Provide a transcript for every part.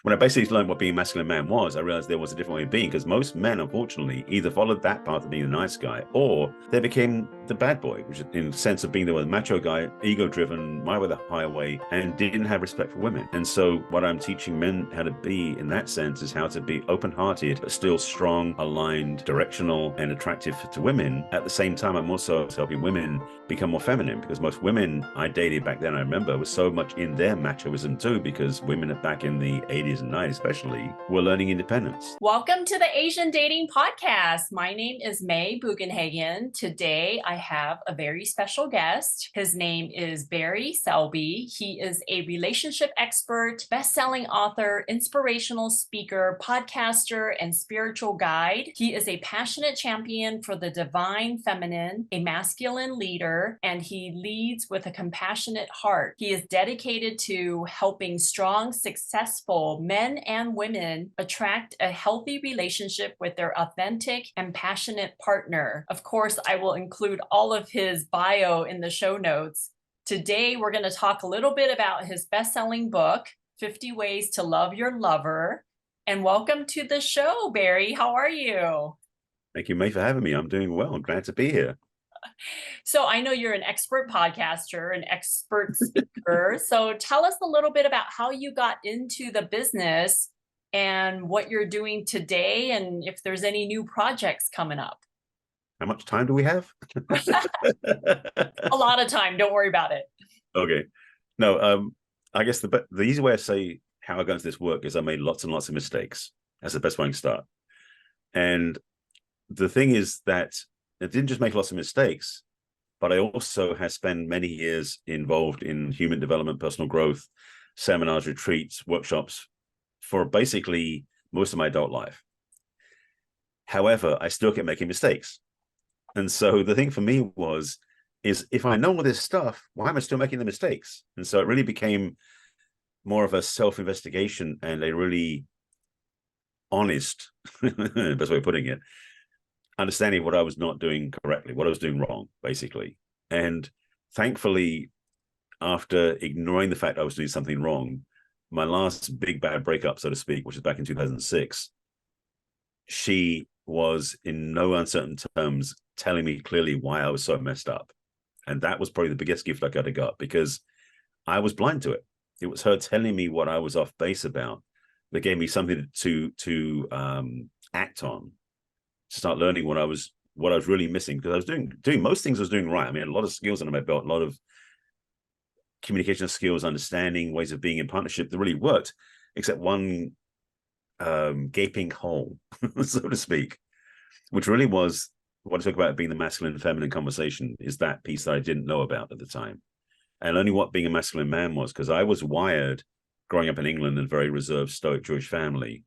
when I basically learned what being a masculine man was, I realized there was a different way of being, because most men, unfortunately, either followed that path of being the nice guy, or they became the bad boy, which in the sense of being the macho guy, ego-driven, my way, the highway, and didn't have respect for women. And so what I'm teaching men how to be in that sense is how to be open-hearted, but still strong, aligned, directional, and attractive to women. At the same time, I'm also helping women become more feminine, because most women I dated back then, I remember, was so much in their machoism too, because women back in the 80s and 90s especially were learning independence. Welcome to the Asian Dating Podcast. My name is May Bugenhagen. Today I have a very special guest. His name is Barry Selby. He is a relationship expert, best-selling author, inspirational speaker, podcaster, and spiritual guide. He is a passionate champion for the divine feminine, a masculine leader, and he leads with a compassionate heart. He is dedicated to helping strong, successful men and women attract a healthy relationship with their authentic and passionate partner. Of course, I will include all of his bio in the show notes. Today, we're going to talk a little bit about his best-selling book, 50 Ways to Love Your Lover. And welcome to the show, Barry. How are you? Thank you, May, for having me. I'm doing well. I'm glad to be here. So I know you're an expert podcaster, an expert speaker. So tell us a little bit about how you got into the business and what you're doing today, and if there's any new projects coming up. How much time do we have? A lot of time. Don't worry about it. Okay. No, I guess the easy way to say how I got into this work is I made lots and lots of mistakes. That's the best way to start. And the thing is that I didn't just make lots of mistakes, but I also have spent many years involved in human development, personal growth, seminars, retreats, workshops for basically most of my adult life. However, I still kept making mistakes. And so the thing for me is if I know all this stuff, why am I still making the mistakes? And so it really became more of a self-investigation and a really honest, best way of putting it, understanding what I was not doing correctly, what I was doing wrong, basically. And thankfully, after ignoring the fact I was doing something wrong, my last big bad breakup, so to speak, which is back in 2006, she was in no uncertain terms telling me clearly why I was so messed up. And that was probably the biggest gift I could have got, because I was blind to it. It was her telling me what I was off base about that gave me something to act on, to start learning what I was really missing, because I was doing most things I was doing right. I mean, a lot of skills under my belt, a lot of communication skills, understanding ways of being in partnership that really worked, except one gaping hole, so to speak, which really was what I talk about being the masculine and feminine conversation, is that piece that I didn't know about at the time. And only what being a masculine man was, because I was wired growing up in England in a very reserved, stoic Jewish family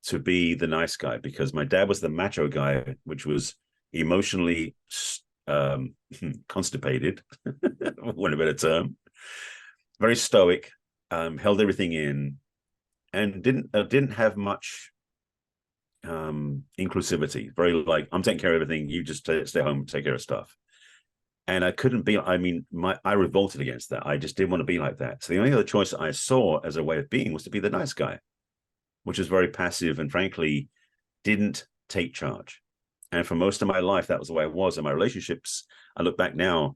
to be the nice guy, because my dad was the macho guy, which was emotionally constipated, for want of a better term, very stoic, held everything in, and didn't have much inclusivity. Very like, I'm taking care of everything, you just stay home and take care of stuff. And I couldn't be, I revolted against that. I just didn't want to be like that. So the only other choice I saw as a way of being was to be the nice guy, which is very passive and frankly didn't take charge. And for most of my life, that was the way I was. In my relationships, I look back now,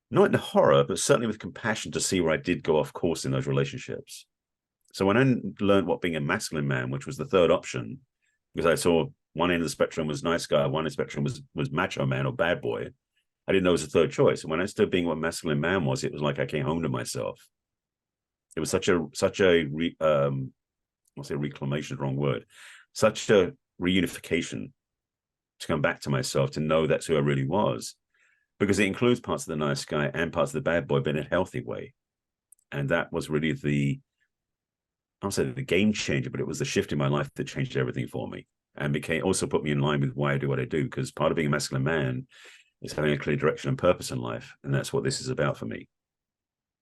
not in horror, but certainly with compassion to see where I did go off course in those relationships. So when I learned what being a masculine man, which was the third option, because I saw one end of the spectrum was nice guy, one end of the spectrum was macho man or bad boy, I didn't know it was a third choice. And when I started being what masculine man was, it was like I came home to myself. It was such a I'll say reclamation is the wrong word, such a reunification to come back to myself, to know that's who I really was, because it includes parts of the nice guy and parts of the bad boy, but in a healthy way. And that was really I'll say the game changer, but it was the shift in my life that changed everything for me and also put me in line with why I do what I do, because part of being a masculine man is having a clear direction and purpose in life. And that's what this is about for me.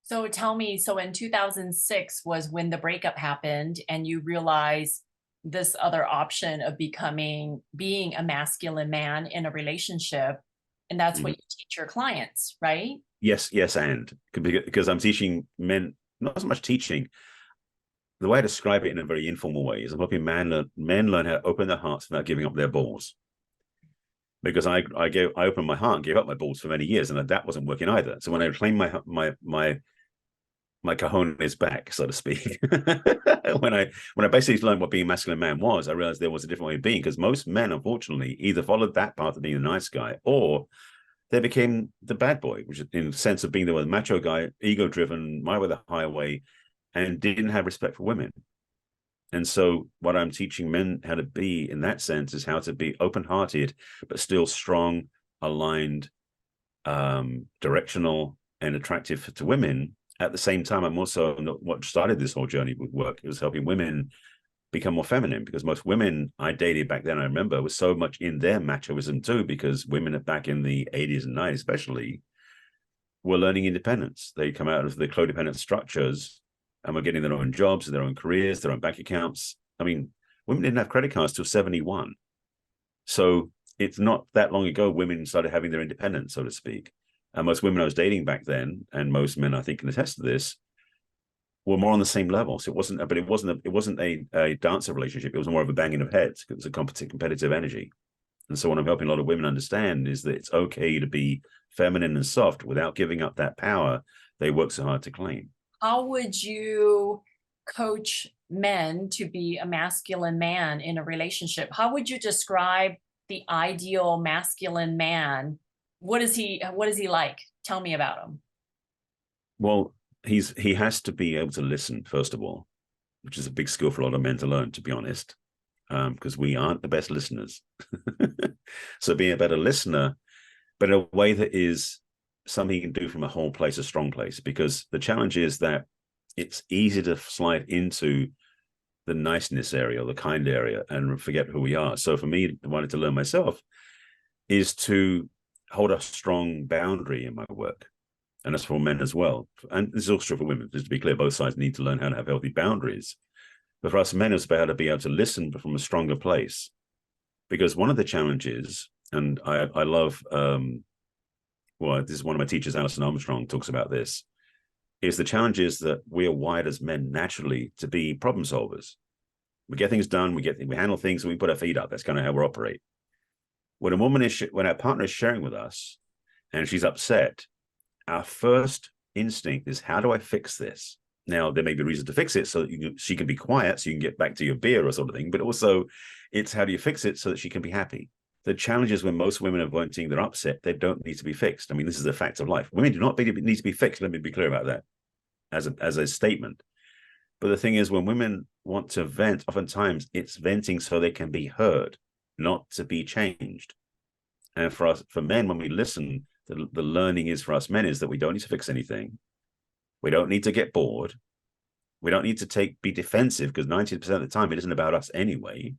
So tell me, so in 2006 was when the breakup happened and you realized this other option of being a masculine man in a relationship. And that's what you teach your clients, right? Yes. And because I'm teaching men, not so much teaching, the way I describe it in a very informal way is I'm hoping men learn how to open their hearts without giving up their balls. Because I opened my heart and gave up my balls for many years, and that wasn't working either. So when I claimed my cojones back, so to speak, when I basically learned what being a masculine man was, I realized there was a different way of being. Because most men, unfortunately, either followed that path of being a nice guy, or they became the bad boy, which is in the sense of being the macho guy, ego driven, my way the highway, and didn't have respect for women. And so what I'm teaching men how to be in that sense is how to be open-hearted, but still strong, aligned, directional, and attractive to women. At the same time, I'm also what started this whole journey with work. It was helping women become more feminine, because most women I dated back then, I remember, was so much in their machoism too, because women back in the 80s and 90s especially were learning independence. They come out of the codependent structures and were getting their own jobs, their own careers, their own bank accounts. I mean, women didn't have credit cards till 71. So it's not that long ago women started having their independence, so to speak. And most women I was dating back then, and most men I think can attest to this, were more on the same level. So it wasn't a dancer relationship. It was more of a banging of heads. It was a competitive energy. And so what I'm helping a lot of women understand is that it's okay to be feminine and soft without giving up that power they work so hard to claim. How would you coach men to be a masculine man in a relationship? How would you describe the ideal masculine man? What is he like? Tell me about him. Well, he has to be able to listen, first of all, which is a big skill for a lot of men to learn, to be honest, because we aren't the best listeners. So being a better listener, but in a way that is something you can do from a whole place, a strong place, because the challenge is that it's easy to slide into the niceness area or the kind area and forget who we are. So for me, I wanted to learn myself is to hold a strong boundary in my work. And that's for men as well. And this is also true for women. Just to be clear, both sides need to learn how to have healthy boundaries. But for us men, it's about to be able to listen from a stronger place. Because one of the challenges, and I love, well, this is one of my teachers, Alison Armstrong, talks about this, is the challenge is that we are wired as men naturally to be problem solvers. We get things done, we handle things, and we put our feet up. That's kind of how we operate. When our partner is sharing with us and she's upset, our first instinct is, how do I fix this? Now, there may be reason to fix it so that she can be quiet, so you can get back to your beer or sort of thing, but also it's how do you fix it so that she can be happy? The challenge is when most women are voicing they're upset, they don't need to be fixed. I mean, this is a fact of life. Women do not need to be fixed. Let me be clear about that as a statement. But the thing is, when women want to vent, oftentimes it's venting so they can be heard, not to be changed. And for men, when we listen, the learning is for us men is that we don't need to fix anything. We don't need to get bored. We don't need to be defensive, because 90% of the time it isn't about us anyway,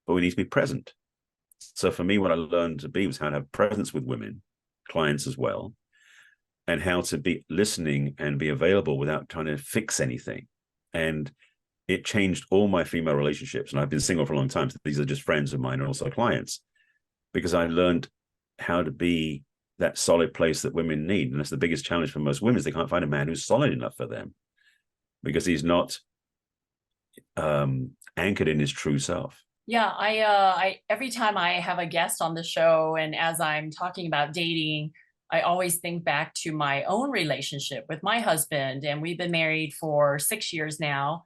but we need to be present. So for me, what I learned to be was how to have presence with women, clients as well, and how to be listening and be available without trying to fix anything. And it changed all my female relationships. And I've been single for a long time. So these are just friends of mine and also clients, because I learned how to be that solid place that women need. And that's the biggest challenge for most women, is they can't find a man who's solid enough for them, because he's not anchored in his true self. Yeah, I every time I have a guest on the show, and as I'm talking about dating, I always think back to my own relationship with my husband, and we've been married for 6 years now.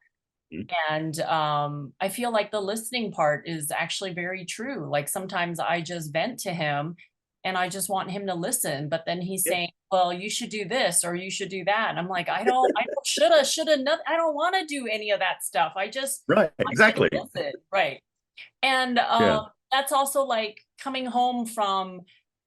And I feel like the listening part is actually very true. Like sometimes I just vent to him and I just want him to listen, but then he's saying, well, you should do this or you should do that. And I'm like, I don't shoulda, I don't want to do any of that stuff. I just Right, want you to exactly. listen. Right. And that's also like coming home from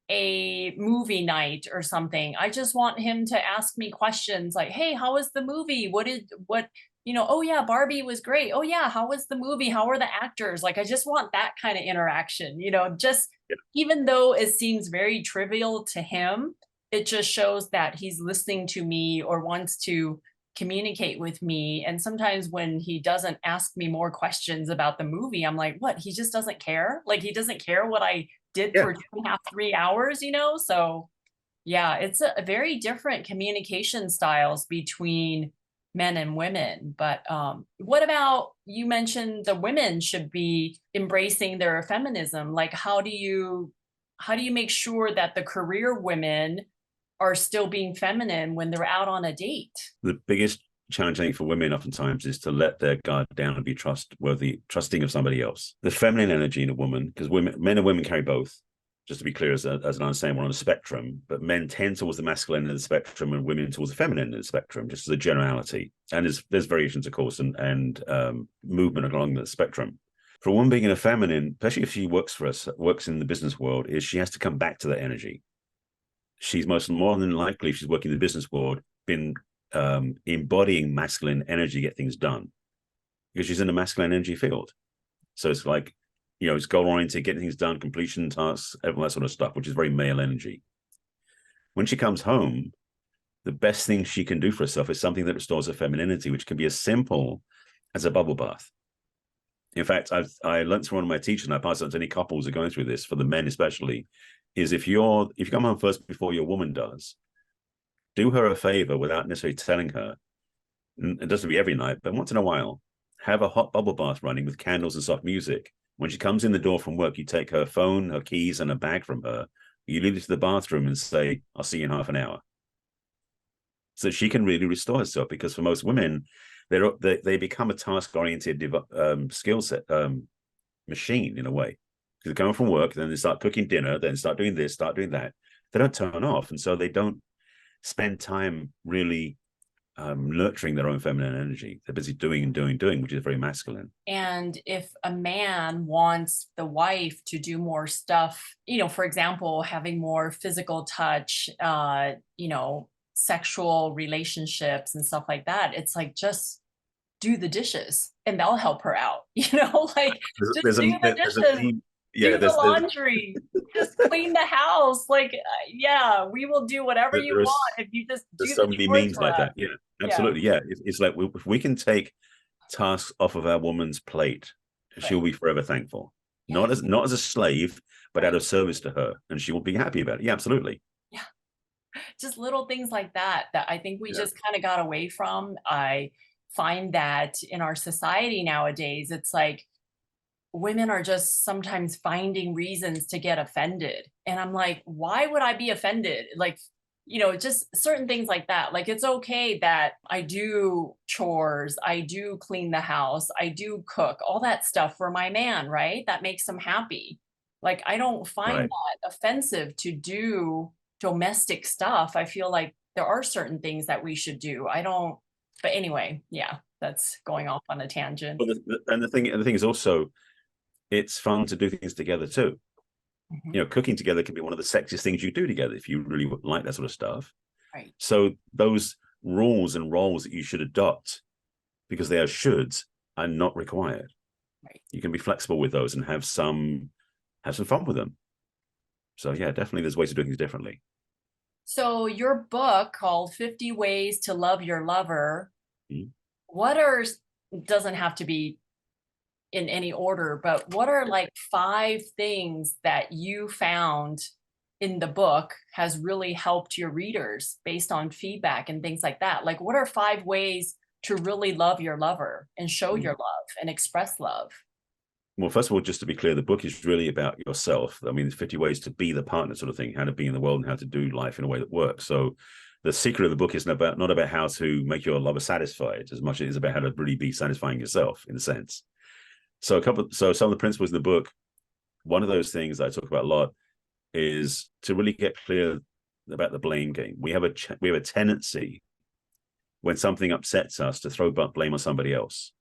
a movie night or something. I just want him to ask me questions like, hey, how was the movie? Oh yeah, Barbie was great. Oh yeah, how was the movie? How were the actors? Like, I just want that kind of interaction, just even though it seems very trivial to him, it just shows that he's listening to me or wants to communicate with me. And sometimes when he doesn't ask me more questions about the movie, I'm like, what? He just doesn't care? Like, he doesn't care what I did for 2.5, 3 hours, So yeah, it's a very different communication styles between men and women. But what about, you mentioned the women should be embracing their feminism. Like, how do you make sure that the career women are still being feminine when they're out on a date? The biggest challenge, I think, for women oftentimes is to let their guard down and be trusting of somebody else. The feminine energy in a woman, because men and women carry both, just to be clear, as an understanding, we're on a spectrum, but men tend towards the masculine end of the spectrum and women towards the feminine end of the spectrum, just as a generality. And there's variations, of course, and movement along the spectrum. For a woman being in a feminine, especially if she works in the business world, is she has to come back to that energy. She's more than likely, if she's working in the business world, been embodying masculine energy to get things done, because she's in a masculine energy field. So it's like, it's goal-oriented, getting things done, completion tasks, all that sort of stuff, which is very male energy. When she comes home, the best thing she can do for herself is something that restores her femininity, which can be as simple as a bubble bath. In fact, I learned from one of my teachers, and I pass it on to any couples who are going through this, for the men especially, is if you come home first before your woman does, do her a favor without necessarily telling her. It doesn't be every night, but once in a while, have a hot bubble bath running with candles and soft music. When she comes in the door from work, you take her phone, her keys, and a bag from her. You lead her to the bathroom and say, "I'll see you in half an hour." So she can really restore herself, because for most women, they become a task-oriented skill set machine in a way. Because they come from work, then they start cooking dinner, then start doing this, start doing that. They don't turn off, and so they don't spend time really nurturing their own feminine energy. They're busy doing and doing, which is very masculine. And if a man wants the wife to do more stuff, for example, having more physical touch, sexual relationships and stuff like that, it's like, just do the dishes and they'll help her out, like, just do the dishes. Yeah, do the laundry, just clean the house. Like, yeah, we will do whatever you want if you just do there's so many memes like that. Yeah, absolutely. Yeah, it's like, if we can take tasks off of our woman's plate, she'll be forever thankful. Yeah. Not as a slave, but out of service to her, and she will be happy about it. Yeah, absolutely. Yeah, just little things like that I think we just kind of got away from. I find that in our society nowadays, it's like, women are just sometimes finding reasons to get offended. And I'm like, why would I be offended? Like, just certain things like that. Like, it's okay that I do chores, I do clean the house, I do cook, all that stuff for my man, right? That makes him happy. Like, I don't find that offensive to do domestic stuff. I feel like there are certain things that we should do. But anyway, yeah, that's going off on a tangent. Well, the thing is also, it's fun to do things together too. Mm-hmm. Cooking together can be one of the sexiest things you do together if you really like that sort of stuff. Right. So those rules and roles that you should adopt, because they are shoulds, are not required. Right. You can be flexible with those and have some fun with them. So yeah, definitely there's ways of doing things differently. So your book called 50 Ways to Love Your Lover, doesn't have to be in any order, but what are like 5 things that you found in the book has really helped your readers based on feedback and things like that? Like, what are 5 ways to really love your lover and show your love and express love? Well, first of all, just to be clear, the book is really about yourself. I mean, there's 50 ways to be the partner sort of thing, how to be in the world and how to do life in a way that works. So the secret of the book is not about how to make your lover satisfied as much as it is about how to really be satisfying yourself, in a sense. So some of the principles in the book, one of those things that I talk about a lot is to really get clear about the blame game. We have a tendency, when something upsets us, to throw blame on somebody else.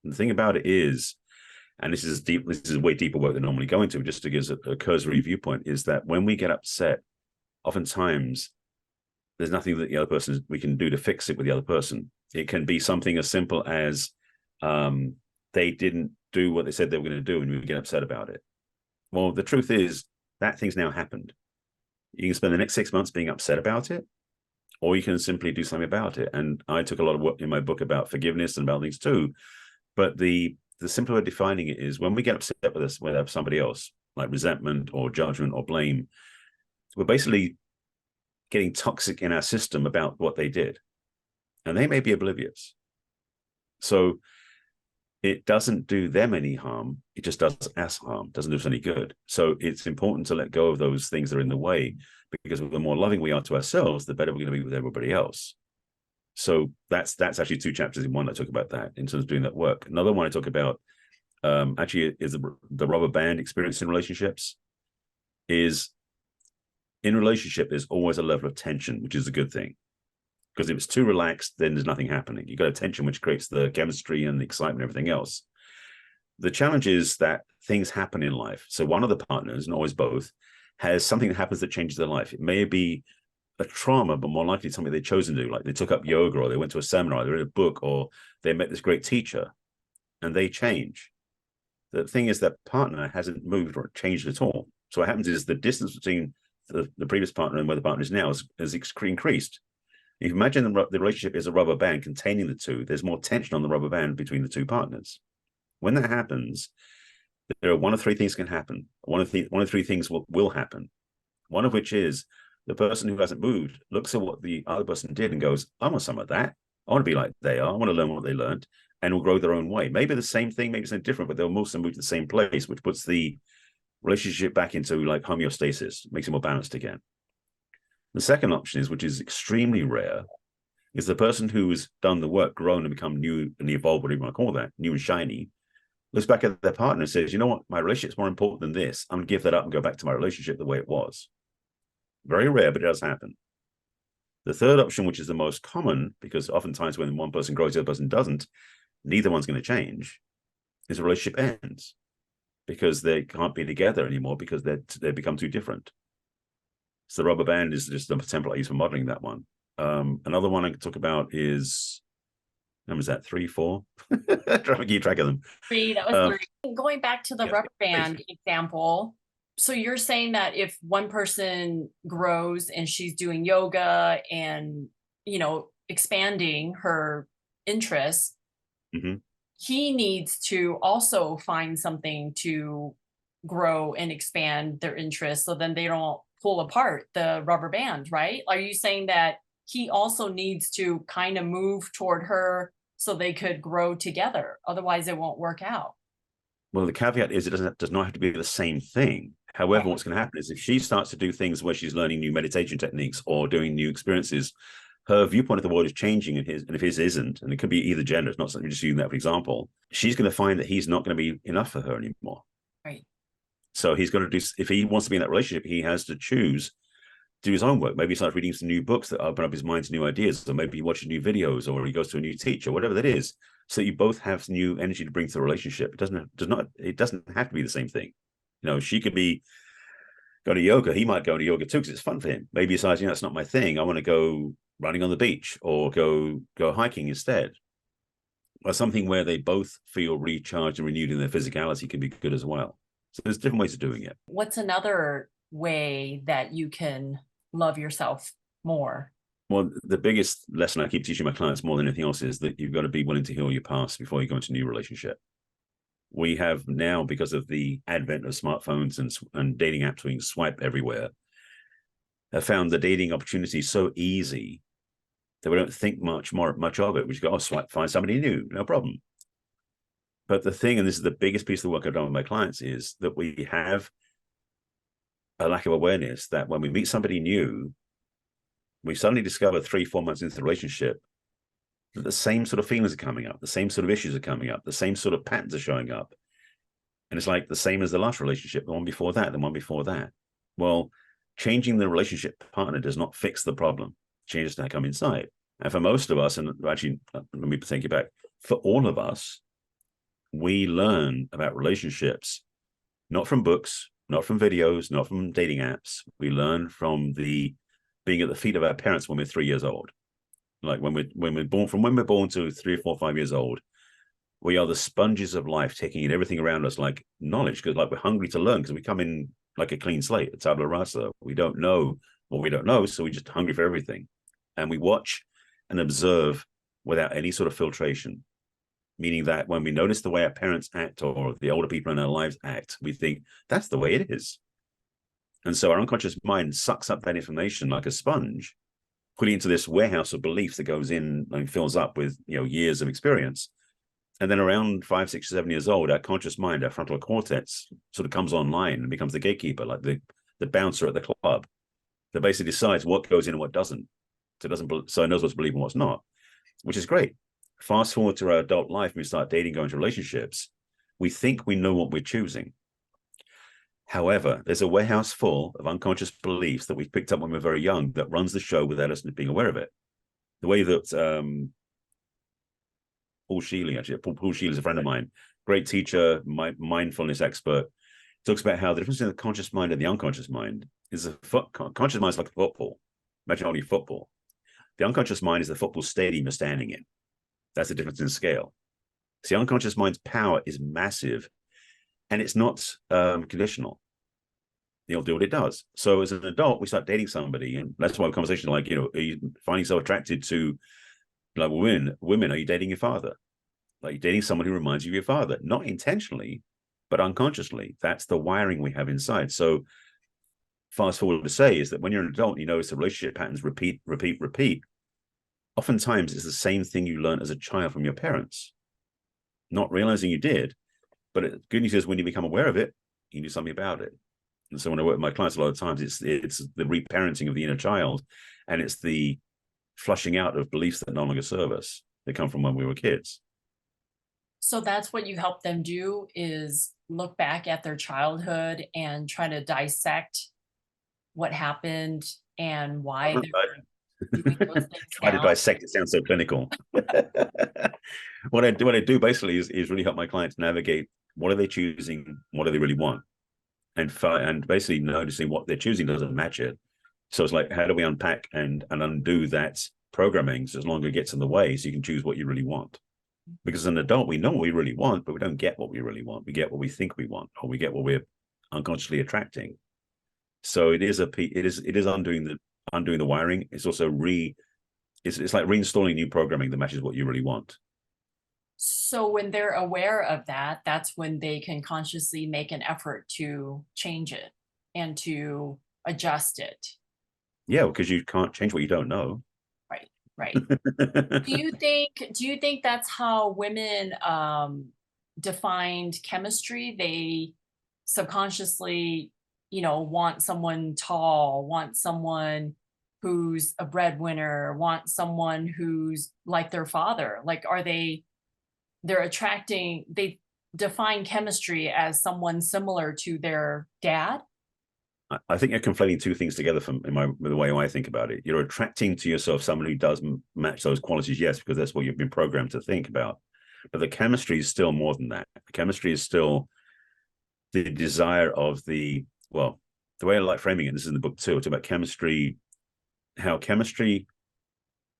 And the thing about it is, and this is way deeper work than normally go into, just to give a cursory viewpoint, is that when we get upset, oftentimes there's nothing that the other person we can do to fix it with the other person. It can be something as simple as they didn't do what they said they were going to do, and we get upset about it. Well, the truth is that thing's now happened. You can spend the next 6 months being upset about it, or you can simply do something about it. And I took a lot of work in my book about forgiveness and about things too. But the simpler way of defining it is, when we get upset with somebody else, like resentment or judgment or blame, we're basically getting toxic in our system about what they did. and they may be oblivious. So it doesn't do them any harm. It just does us harm, doesn't do us any good. So it's important to let go of those things that are in the way, because the more loving we are to ourselves, the better we're going to be with everybody else. So that's actually 2 chapters in one that talk about that in terms of doing that work. Another one I talk about actually is the rubber band experience in relationships. Is in relationship, there's always a level of tension, which is a good thing. Because if it's too relaxed, then there's nothing happening. You've got a tension which creates the chemistry and the excitement and everything else. The challenge is that things happen in life. So one of the partners, not always both, has something that happens that changes their life. It may be a trauma, but more likely something they've chosen to do, like they took up yoga, or they went to a seminar, they read a book, or they met this great teacher, and they change. The thing is that partner hasn't moved or changed at all. So what happens is the distance between the previous partner and where the partner is now has increased. If you imagine the relationship is a rubber band containing the two, there's more tension on the rubber band between the two partners. When that happens, there are one of 3 things can happen. One of 3 things will happen. One of which is the person who hasn't moved looks at what the other person did and goes, I want some of that. I want to be like they are. I want to learn what they learned, and will grow their own way. Maybe the same thing, maybe something different, but they'll also move to the same place, which puts the relationship back into like homeostasis, makes it more balanced again. The second option is, which is extremely rare, is the person who's done the work, grown and become new and evolved, whatever you want to call that, new and shiny, looks back at their partner and says, you know what, my relationship's more important than this. I'm going to give that up and go back to my relationship the way it was. Very rare, but it does happen. The third option, which is the most common, because oftentimes when one person grows, the other person doesn't, neither one's going to change, is the relationship ends because they can't be together anymore because they become too different. So the rubber band is just the template I use for modeling that one. Another one I can talk about is, how was that, 3, 4? Trying to keep track of them. 3, that was 3. Going back to the rubber band please. example, so you're saying that if one person grows and she's doing yoga and, expanding her interests, he needs to also find something to grow and expand their interests, so then they don't pull apart the rubber band, right? Are you saying that he also needs to kind of move toward her so they could grow together? Otherwise, it won't work out. Well, the caveat is it does not have to be the same thing. However, Right. what's going to happen is if she starts to do things where she's learning new meditation techniques or doing new experiences, her viewpoint of the world is changing, and if his isn't, and it could be either gender, it's not something just using that for example, she's going to find that he's not going to be enough for her anymore. Right. So he's got to do, if he wants to be in that relationship, he has to choose, do his own work. Maybe he starts reading some new books that open up his mind to new ideas, or maybe he watches new videos, or he goes to a new teacher, whatever that is, so you both have new energy to bring to the relationship. It doesn't have to be the same thing. She could be go to yoga. He might go to yoga too because it's fun for him. Maybe he decides, that's not my thing. I want to go running on the beach or go hiking instead. Or something where they both feel recharged and renewed in their physicality can be good as well. So there's different ways of doing it. What's another way that you can love yourself more? Well, the biggest lesson I keep teaching my clients more than anything else is that you've got to be willing to heal your past before you go into a new relationship. We have now, because of the advent of smartphones and dating apps, we can swipe everywhere, have found the dating opportunity so easy that we don't think much of it. We just go, swipe, find somebody new, no problem. But the thing, and this is the biggest piece of the work I've done with my clients, is that we have a lack of awareness that when we meet somebody new, we suddenly discover 3-4 months into the relationship that the same sort of feelings are coming up, the same sort of issues are coming up, the same sort of patterns are showing up. And it's like the same as the last relationship, the one before that, the one before that. Well, changing the relationship partner does not fix the problem. Changes that come inside. And for most of us, and actually, let me take it back, for all of us, we learn about relationships, not from books, not from videos, not from dating apps. We learn from being at the feet of our parents when we're 3 years old. Like when we're born to 3 or 4, 5 years old, we are the sponges of life, taking in everything around us like knowledge, because like we're hungry to learn, because we come in like a clean slate, a tabula rasa. We don't know what we don't know, so we're just hungry for everything. And we watch and observe without any sort of filtration, meaning that when we notice the way our parents act or the older people in our lives act, we think that's the way it is. And so our unconscious mind sucks up that information like a sponge, put it into this warehouse of beliefs that goes in and fills up with, years of experience. And then around 5, 6, 7 years old, our conscious mind, our frontal cortex, sort of comes online and becomes the gatekeeper, like the bouncer at the club, that basically decides what goes in and what doesn't. So it knows what's believed and what's not, which is great. Fast forward to our adult life, when we start dating, going into relationships, we think we know what we're choosing. However, there's a warehouse full of unconscious beliefs that we've picked up when we're very young that runs the show without us being aware of it. The way that Paul Shealy is a friend of mine, great teacher, mindfulness expert, talks about how the difference in the conscious mind and the unconscious mind is conscious mind is like a football. Imagine only football. The unconscious mind is the football stadium you're standing in. That's the difference in scale. So the unconscious mind's power is massive, and it's not conditional. It'll do what it does. So as an adult, we start dating somebody, and that's why a conversation like, are you finding yourself attracted to, like, women? Are you dating your father? Like, you're dating someone who reminds you of your father, not intentionally, but unconsciously. That's the wiring we have inside. So fast forward to say is that when you're an adult, you notice the relationship patterns repeat. Oftentimes it's the same thing you learned as a child from your parents, not realizing you did. But the good news is when you become aware of it, you do something about it. And so when I work with my clients, a lot of times it's the reparenting of the inner child, and it's the flushing out of beliefs that no longer serve us, that come from when we were kids. So that's what you help them do, is look back at their childhood and try to dissect what happened and why they're doing those things Try to now. dissect it sounds so clinical. What I do basically is really help my clients navigate what are they choosing, what do they really want, and basically noticing what they're choosing doesn't match it. So it's like, how do we unpack and undo that programming, so as long as it gets in the way, so you can choose what you really want. Because as an adult, we know what we really want, but we don't get what we really want. We get what we think we want, or we get what we're unconsciously attracting. So it is undoing the wiring. It's also it's like reinstalling new programming that matches what you really want. So when they're aware of that, that's when they can consciously make an effort to change it and to adjust it. Yeah, because you can't change what you don't know. Right. Do you think that's how women defined chemistry? They subconsciously, want someone tall, want someone who's a breadwinner, want someone who's like their father. Like, they define chemistry as someone similar to their dad? I think you're conflating two things together the way I think about it. You're attracting to yourself someone who does match those qualities, yes, because that's what you've been programmed to think about. But the chemistry is still more than that. The chemistry is still the desire of the way I like framing it, this is in the book too, it's about chemistry, how chemistry,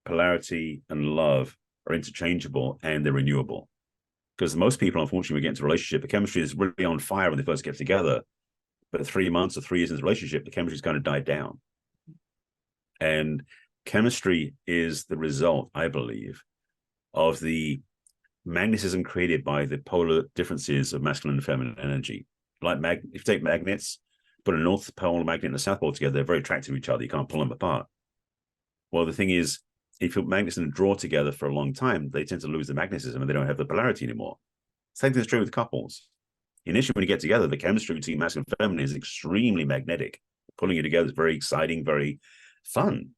polarity, and love are interchangeable and they're renewable. Because most people, unfortunately, we get into a relationship, the chemistry is really on fire when they first get together. But 3 months or 3 years into the relationship, the chemistry's kind of died down. And chemistry is the result, I believe, of the magnetism created by the polar differences of masculine and feminine energy. Like if you take magnets, put a North Pole magnet and a South Pole together, they're very attractive to each other. You can't pull them apart. Well, the thing is, if you put magnets and draw together for a long time, they tend to lose the magnetism and they don't have the polarity anymore. Same thing is true with couples. Initially, when you get together, the chemistry between masculine and feminine is extremely magnetic. Pulling you together is very exciting, very fun.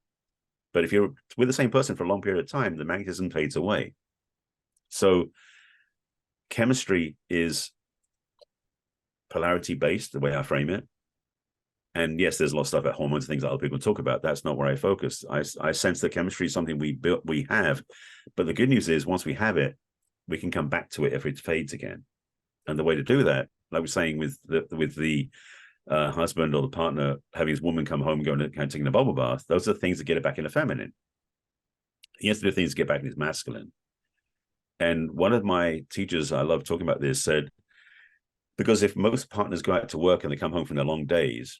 But if you're with the same person for a long period of time, the magnetism fades away. So chemistry is polarity-based, the way I frame it. And yes, there's a lot of stuff about hormones and things that other people talk about. That's not where I focus. I sense that chemistry is something we have. But the good news is once we have it, we can come back to it if it fades again. And the way to do that, like we're saying with the husband or the partner having his woman come home and going and taking a bubble bath, those are the things that get it back into feminine. He has to do things to get back in his masculine. And one of my teachers, I love talking about this, said, because if most partners go out to work and they come home from their long days,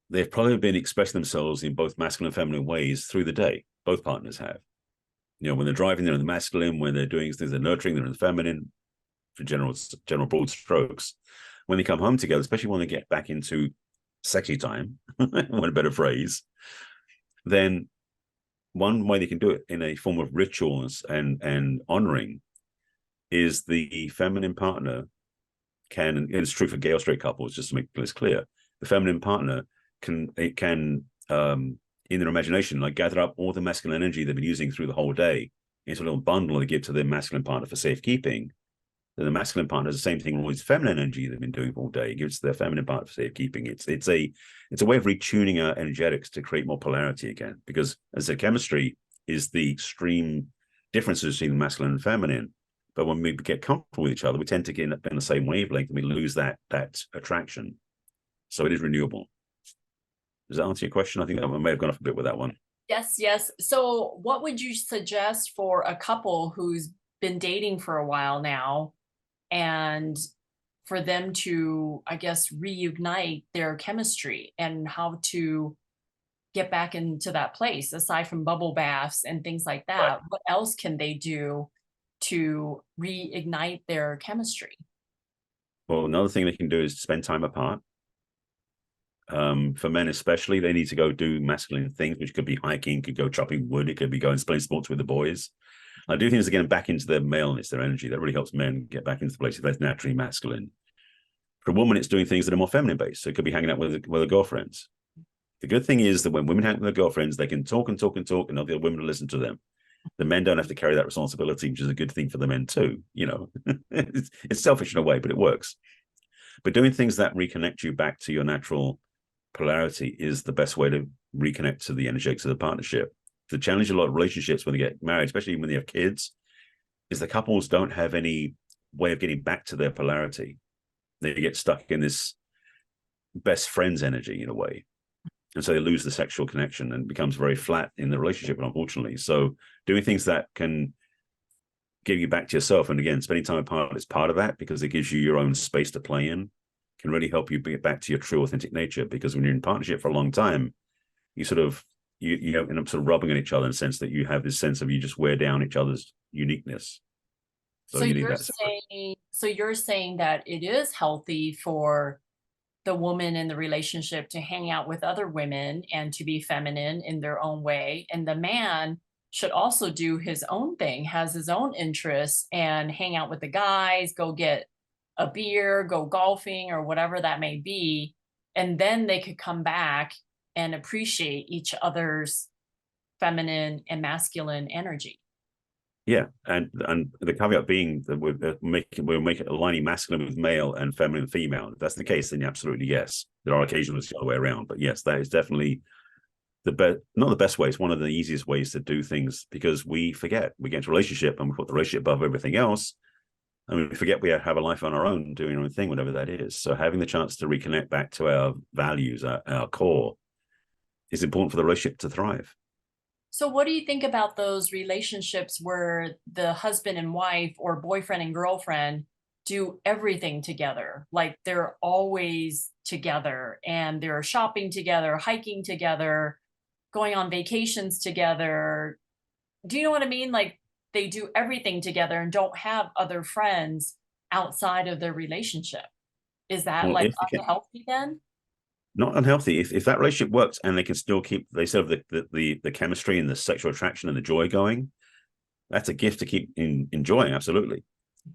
they've probably been expressing themselves in both masculine and feminine ways through the day. Both partners have. When they're driving, they're in the masculine. When they're doing things, they're nurturing, they're in the feminine. For general broad strokes. When they come home together, especially when they get back into sexy time, what a better phrase, then one way they can do it in a form of rituals and honoring is the feminine partner can, and it's true for gay or straight couples, just to make this clear, the feminine partner can in their imagination, like gather up all the masculine energy they've been using through the whole day into a little bundle they give to their masculine partner for safekeeping. Then the masculine partner does the same thing with all this feminine energy they've been doing all day. It gives their feminine partner for safekeeping. It's a way of retuning our energetics to create more polarity again. Because as a chemistry is the extreme differences between masculine and feminine. But when we get comfortable with each other, we tend to get in the same wavelength and we lose that attraction. So it is renewable. Does that answer your question? I think I may have gone off a bit with that one. Yes, yes. So what would you suggest for a couple who's been dating for a while now, and for them to, I guess, reignite their chemistry, and how to get back into that place aside from bubble baths and things like that? Right. What else can they do to reignite their chemistry? Well, another thing they can do is spend time apart. For men especially, they need to go do masculine things, which could be hiking, could go chopping wood, it could be going playing sports with the boys. I do things to get them back into their maleness, their energy. That really helps men get back into the place if they're naturally masculine. For a woman, it's doing things that are more feminine based. So it could be hanging out with their girlfriends. The good thing is that when women hang out with their girlfriends, they can talk and talk and talk, and other women will listen to them. The men don't have to carry that responsibility, which is a good thing for the men too. You know, it's selfish in a way, but it works. But doing things that reconnect you back to your natural polarity is the best way to reconnect to the energetics of the partnership. The challenge in a lot of relationships when they get married, especially when they have kids, is the couples don't have any way of getting back to their polarity. They get stuck in this best friends energy in a way. And so they lose the sexual connection and it becomes very flat in the relationship, unfortunately. So doing things that can give you back to yourself, and again, spending time apart is part of that because it gives you your own space to play in, can really help you get back to your true authentic nature. Because when you're in partnership for a long time, you sort of you end up sort of rubbing on each other in the sense that you have this sense of you just wear down each other's uniqueness. So you need that separate. So you're saying that it is healthy for the woman in the relationship to hang out with other women and to be feminine in their own way, and the man should also do his own thing, has his own interests, and hang out with the guys, go get a beer, go golfing, or whatever that may be. And then they could come back and appreciate each other's feminine and masculine energy. Yeah, and the caveat being that we're making aligning masculine with male and feminine with female. If that's the case, then absolutely yes. There are occasions the other way around, but yes, that is definitely the best. Not the best way. It's one of the easiest ways to do things because we forget. We get into a relationship and we put the relationship above everything else, and we forget we have a life on our own, doing our own thing, whatever that is. So having the chance to reconnect back to our values, our core, is important for the relationship to thrive. So what do you think about those relationships where the husband and wife or boyfriend and girlfriend do everything together? Like they're always together and they're shopping together, hiking together, going on vacations together. Do you know what I mean? Like they do everything together and don't have other friends outside of their relationship. Is that Well, like if you can, unhealthy then? not unhealthy. If that relationship works and they can still keep they sort of the chemistry and the sexual attraction and the joy going, that's a gift to keep enjoying, absolutely.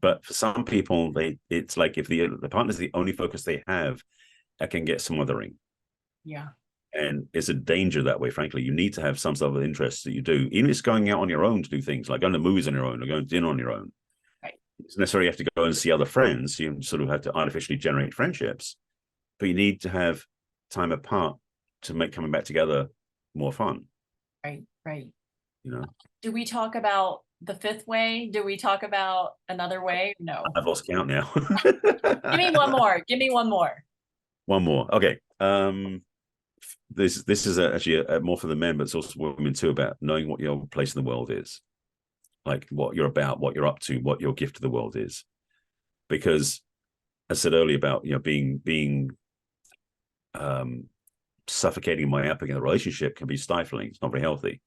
But for some people, it's like if the partner's the only focus they have, that can get smothering. Yeah. And it's a danger that way, frankly. You need to have some sort of interests that you do, even if it's going out on your own to do things like going to movies on your own or going to dinner on your own. Right. It's necessarily you have to go and see other friends. You sort of have to artificially generate friendships, but you need to have time apart to make coming back together more fun. Right. Right. You know, Do we talk about the fifth way? Do we talk about another way? No. I've lost count now. Give me one more. Give me one more. One more. Okay. This is actually more for the men, but it's also for women too, about knowing what your place in the world is, like what you're about, what you're up to, what your gift to the world is. Because I said earlier about being suffocating myopic in a relationship can be stifling. It's not very healthy.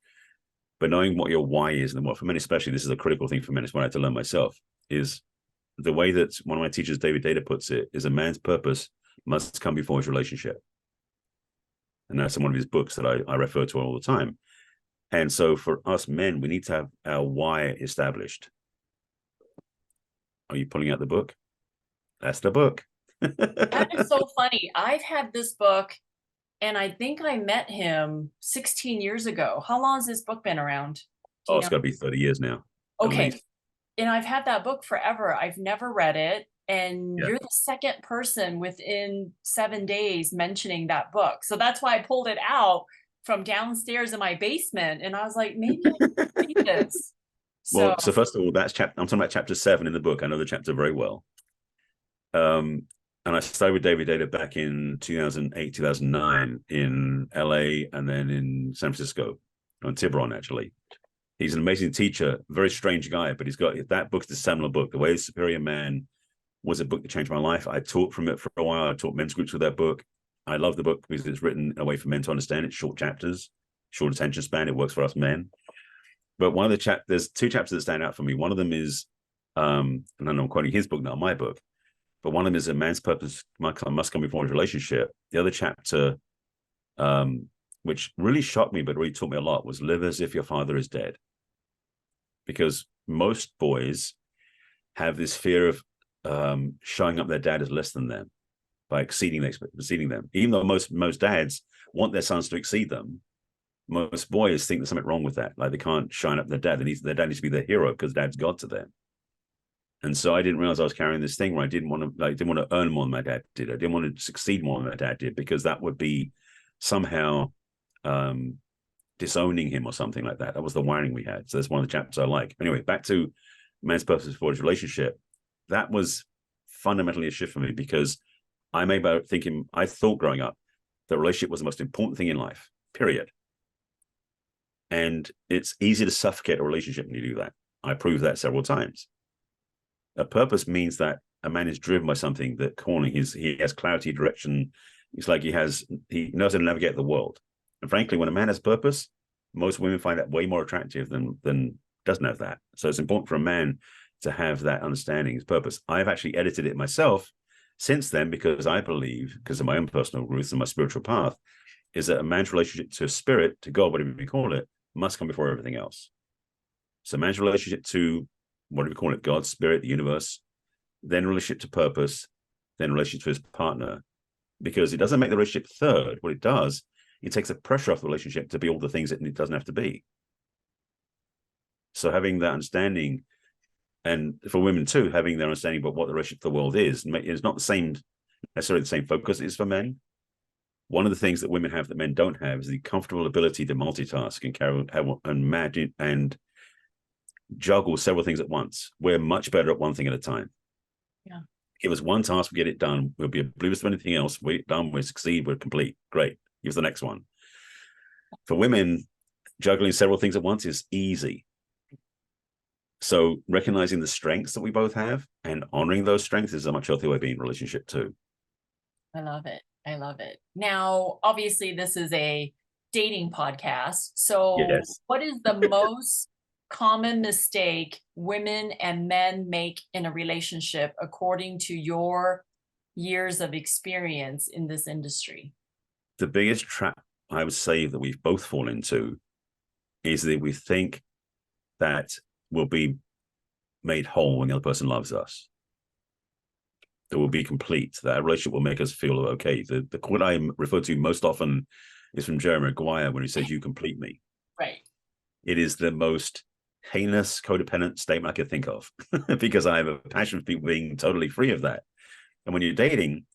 But knowing what your why is, and what for men especially, this is a critical thing for men. It's what I had to learn myself. Is the way that one of my teachers, David Data, puts it: is a man's purpose must come before his relationship. And that's in one of his books that I refer to all the time. And so for us men, we need to have our why established. Are you pulling out the book? That's the book. That is so funny. I've had this book, and I think I met him 16 years ago. How long has this book been around? Do Oh, you it's know? got to be 30 years now, at Okay. least. And I've had that book forever. I've never read it. And Yeah. you're the second person within 7 days mentioning that book. So that's why I pulled it out from downstairs in my basement. And I was like, maybe I can read this. So Well, so first of all, that's I'm talking about chapter 7 in the book. I know the chapter very well. And I started with David Data back in 2008, 2009 in LA and then in San Francisco on Tiburon, actually. He's an amazing teacher, very strange guy, but he's got that book's the seminal book. The Way of the Superior Man was a book that changed my life. I taught from it for a while. I taught men's groups with that book. I love the book because it's written in a way for men to understand. It's short chapters, short attention span. It works for us men. But one of the there's two chapters that stand out for me. One of them is, and I know I'm quoting his book, not my book, but one of them is a man's purpose must come before his relationship. The other chapter, which really shocked me, but really taught me a lot, was live as if your father is dead. Because most boys have this fear of showing up their dad as less than them by exceeding them. Even though most dads want their sons to exceed them, most boys think there's something wrong with that. Like they can't shine up their dad. Their dad needs to be their hero because dad's God to them. And so I didn't realize I was carrying this thing where I didn't want to earn more than my dad did. I didn't want to succeed more than my dad did because that would be somehow disowning him or something like that. That was the wiring we had. So that's one of the chapters I like. Anyway, back to man's purpose for his relationship. That was fundamentally a shift for me because I thought growing up the relationship was the most important thing in life, period. And it's easy to suffocate a relationship when you do that. I proved that several times. A purpose means that a man is driven by something that he has clarity, direction. It's like he knows how to navigate the world. And frankly, when a man has purpose, most women find that way more attractive than doesn't have that. So it's important for a man to have that understanding, his purpose. I've actually edited it myself since then because I believe, because of my own personal growth and my spiritual path, is that a man's relationship to spirit, to God, whatever we call it, must come before everything else. So man's relationship to, what do we call it, God, spirit, the universe, then relationship to purpose, then relationship to his partner. Because it doesn't make the relationship third. What it does, it takes the pressure off the relationship to be all the things that it doesn't have to be. So having that understanding, and for women too, having their understanding about what the relationship to the world is not necessarily the same focus it is for men. One of the things that women have that men don't have is the comfortable ability to multitask and imagine and juggle several things at once. We're much better at one thing at a time. yeah. Give us one task, we get it done. We'll be oblivious to anything else. We're done, we succeed, we're complete. Great. Give us the next one. For women, juggling several things at once is easy. So recognizing the strengths that we both have and honoring those strengths is a much healthier way of being in a relationship too. I love it. I love it. Now, obviously, this is a dating podcast. So, Yes. what is the most common mistake women and men make in a relationship according to your years of experience in this industry? The biggest trap I would say that we've both fallen into is that we think that we'll be made whole when the other person loves us. That will be complete. That a relationship will make us feel okay. The quote I refer to most often is from Jerry Maguire when he says, "You complete me." Right. It is the most heinous codependent statement I could think of because I have a passion for people being totally free of that. And when you're dating,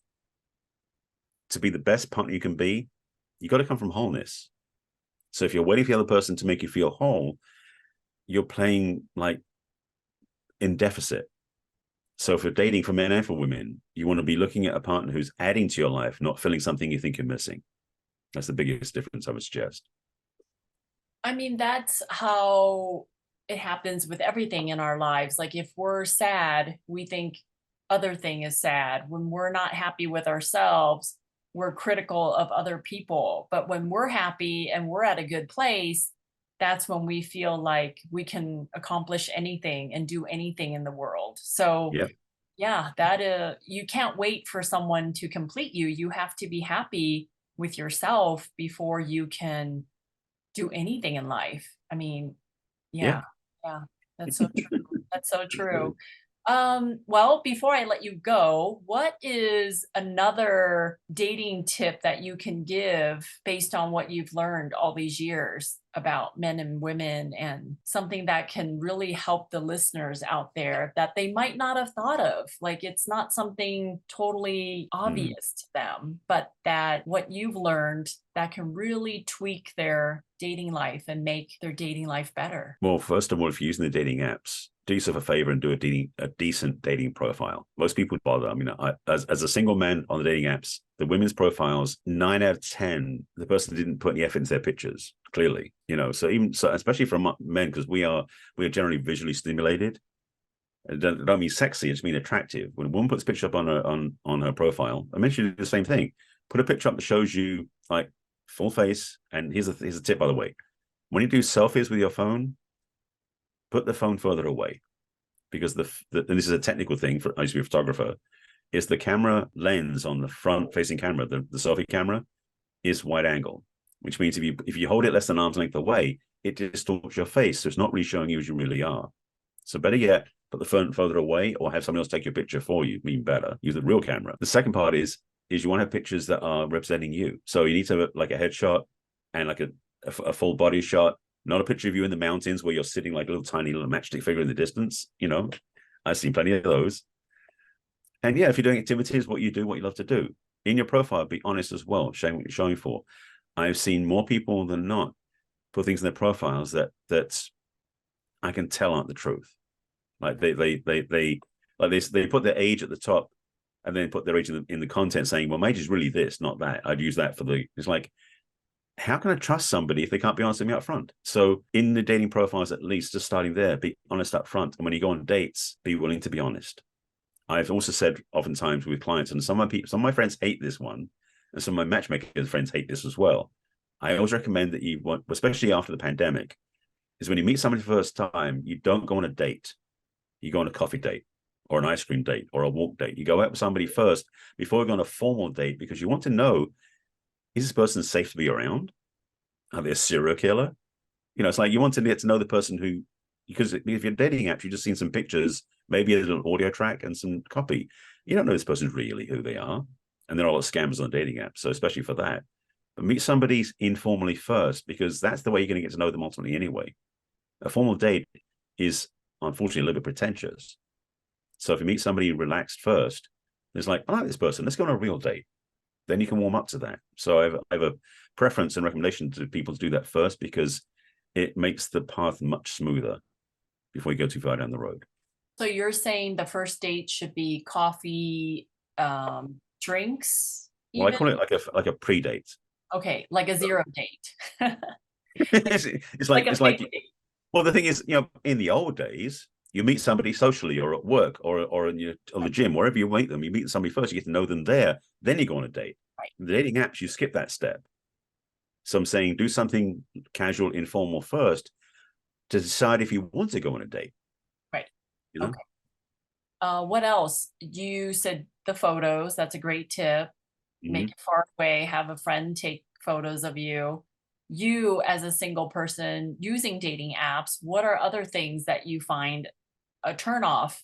to be the best partner you can be, you got to come from wholeness. So if you're waiting for the other person to make you feel whole, you're playing like in deficit. So for dating for men and for women, you want to be looking at a partner who's adding to your life, not filling something you think you're missing. That's the biggest difference I would suggest. I mean, that's how it happens with everything in our lives. Like if we're sad, we think other thing is sad. When we're not happy with ourselves, we're critical of other people. But when we're happy and we're at a good place, that's when we feel like we can accomplish anything and do anything in the world. So Yeah. yeah, that you can't wait for someone to complete you. You have to be happy with yourself before you can do anything in life. I mean, Yeah. yeah, yeah, that's so true. That's so true. Well, before I let you go, what is another dating tip that you can give based on what you've learned all these years about men and women, and something that can really help the listeners out there that they might not have thought of? Like, it's not something totally Mm. obvious to them, but that what you've learned that can really tweak their dating life and make their dating life better. Well, first of all, if you're using the dating apps, do yourself a favor and do a decent dating profile. Most people bother. I mean, as a single man on the dating apps, the women's profiles, 9 out of 10, the person didn't put any effort into their pictures. Clearly, So even so, especially for men, because we are generally visually stimulated. I don't mean sexy; it's mean attractive. When a woman puts a picture up on her profile, I mentioned the same thing. Put a picture up that shows you like full face. And here's a tip, by the way: when you do selfies with your phone, put the phone further away, because and this is a technical thing for I used to be a photographer, is the camera lens on the front facing camera, the selfie camera, is wide angle, which means if you hold it less than arm's length away, it distorts your face, so it's not really showing you as you really are. So better yet, put the phone further away, or have someone else take your picture for you. Even better, use the real camera. The second part is you want to have pictures that are representing you. So you need to have like a headshot and like a full body shot, not a picture of you in the mountains where you're sitting like a little tiny little matchstick figure in the distance. I've seen plenty of those. And yeah, if you're doing activities, what you do, what you love to do in your profile, be honest as well, showing what you're showing for. I've seen more people than not put things in their profiles that I can tell aren't the truth. Like they put their age at the top, and then put their age in the content, saying, well, my age is really this, not that. I'd use that it's like, how can I trust somebody if they can't be honest with me up front? So in the dating profiles, at least, just starting there, be honest up front. And when you go on dates, be willing to be honest. I've also said oftentimes with clients, and some of my friends hate this one, and some of my matchmaking friends hate this as well. I always recommend that you want, especially after the pandemic, is when you meet somebody for the first time, you don't go on a date. You go on a coffee date or an ice cream date or a walk date. You go out with somebody first before you go on a formal date, because you want to know, is this person safe to be around? Are they a serial killer? It's like you want to get to know the person because if you're dating apps, you've just seen some pictures, maybe a little audio track and some copy. You don't know this person's really who they are. And there are a lot of scammers on dating apps, so especially for that. But meet somebody informally first, because that's the way you're going to get to know them ultimately anyway. A formal date is unfortunately a little bit pretentious. So if you meet somebody relaxed first, it's like, I like this person, let's go on a real date. Then you can warm up to that. So I have a preference and recommendation to people to do that first, because it makes the path much smoother before you go too far down the road. So you're saying the first date should be coffee, drinks, Well, I even? call it like a pre-date. Okay, like a zero date. it's Like like a it's fake like date. well, the thing is, in the old days, you meet somebody socially or at work or on the gym, wherever you meet them, you meet somebody first, you get to know them there, then you go on a date. Right, The dating apps, you skip that step. So I'm saying do something casual, informal first to decide if you want to go on a date. right. You know? Okay. What else? You said the photos. That's a great tip. Make Mm-hmm. it far away, have a friend take photos of you. You, as a single person using dating apps, what are other things that you find a turnoff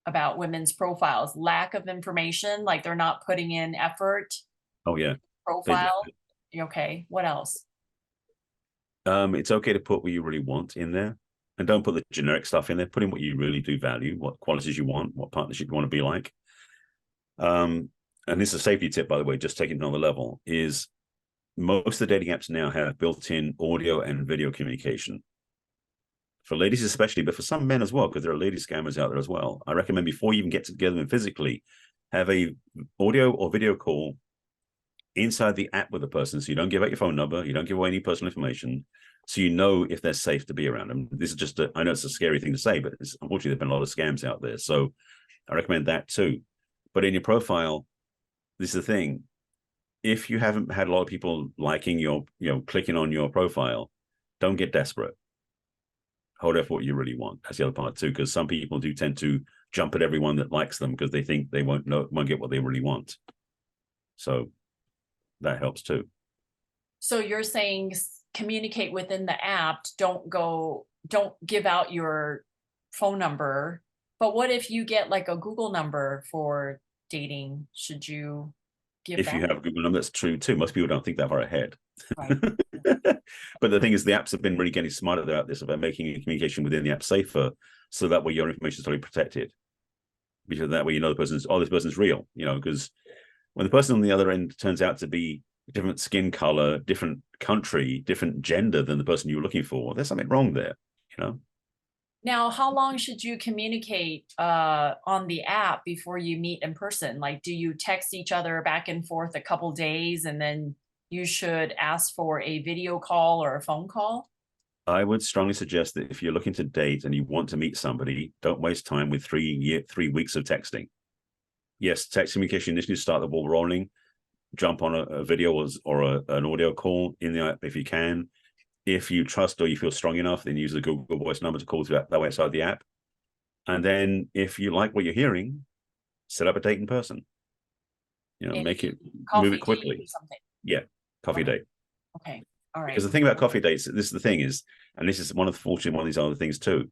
about women's profiles? Lack of information, like they're not putting in effort. Oh yeah. They, Profile. Okay. What else? it's okay to put what you really want in there, and don't put the generic stuff in there. Put in what you really do value, what qualities you want, what partnership you want to be like. And this is a safety tip, by the way, just taking it on the level, is most of the dating apps now have built-in audio and video communication. For ladies especially, but for some men as well, because there are lady scammers out there as well. I recommend before you even get together and physically, have a audio or video call inside the app with the person, so you don't give out your phone number, you don't give away any personal information, so you know if they're safe to be around them. This is just I know it's a scary thing to say, but unfortunately there've been a lot of scams out there, so I recommend that too. But in your profile, this is the thing: if you haven't had a lot of people liking clicking on your profile, don't get desperate. Hold out for what you really want. That's the other part too, because some people do tend to jump at everyone that likes them because they think they won't get what they really want. So that helps too. So you're saying communicate within the app, don't give out your phone number. But what if you get like a Google number for dating? Should you give If that? you have a Google number, that's true too. Most people don't think that far ahead. Right. But the thing is, the apps have been really getting smarter about this, about making communication within the app safer, so that way your information is totally protected. Because that way you know the person's, oh, this person's real, you know, because when the person on the other end turns out to be different skin color, different country, different gender than the person you were looking for, there's something wrong there, you know? Now, how long should you communicate on the app before you meet in person? Like, do you text each other back and forth a couple days and then you should ask for a video call or a phone call? I would strongly suggest that if you're looking to date and you want to meet somebody, don't waste time with 3 weeks of texting. Yes, text communication initially start the ball rolling. Jump on a video or an audio call in the app if you can. If you trust or you feel strong enough, then use the Google Voice number to call that way outside the app. And then if you like what you're hearing, set up a date in person. You know, make it, move it quickly. Yeah, coffee date. Okay. All right. Because the thing about coffee dates, this is the thing is, and this is one of these other things too.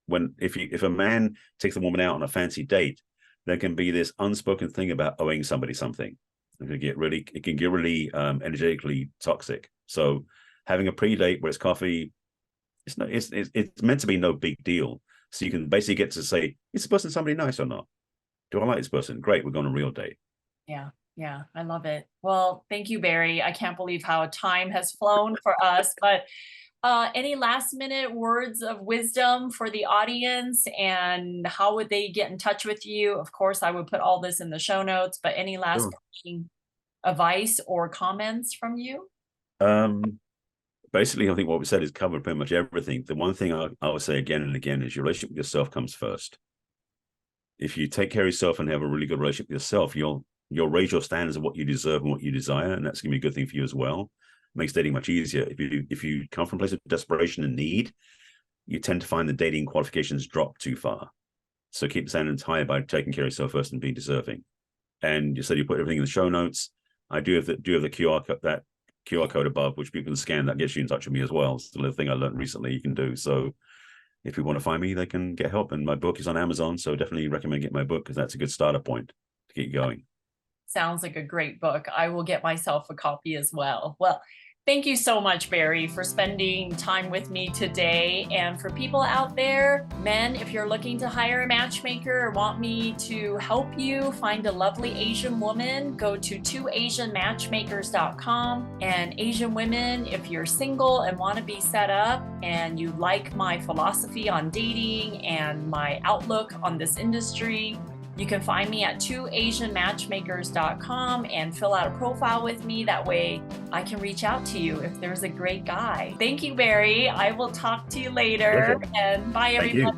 When if a man takes a woman out on a fancy date, there can be this unspoken thing about owing somebody something. It can get really energetically toxic. So having a pre-date where it's coffee, it's meant to be no big deal. So you can basically get to say, is this person somebody nice or not? Do I like this person? Great, we're going on a real date. Yeah. Yeah, I love it. Well, thank you, Barry. I can't believe how time has flown for us, but any last minute words of wisdom for the audience, and how would they get in touch with you? Of course, I would put all this in the show notes, but any last advice or comments from you? Basically, I think what we said is covered pretty much everything. The one thing I would say again and again is your relationship with yourself comes first. If you take care of yourself and have a really good relationship with yourself, you'll raise your standards of what you deserve and what you desire, and that's going to be a good thing for you as well. It makes dating much easier. If you come from a place of desperation and need, you tend to find the dating qualifications drop too far. So keep the standards higher by taking care of yourself first and being deserving. And you said you put everything in the show notes. I do have the QR code, that QR code above, which people can scan. That gets you in touch with me as well. It's the little thing I learned recently you can do. So if you want to find me, they can get help. And my book is on Amazon, so definitely recommend getting my book, because that's a good starter point to get going. Sounds like a great book. I will get myself a copy as well. Well, thank you so much, Barry, for spending time with me today. And for people out there, men, if you're looking to hire a matchmaker or want me to help you find a lovely Asian woman, go to twoasianmatchmakers.com. And Asian women, if you're single and want to be set up and you like my philosophy on dating and my outlook on this industry, you can find me at twoasianmatchmakers.com and fill out a profile with me. That way I can reach out to you if there's a great guy. Thank you, Barry. I will talk to you later. Pleasure. And bye, everybody.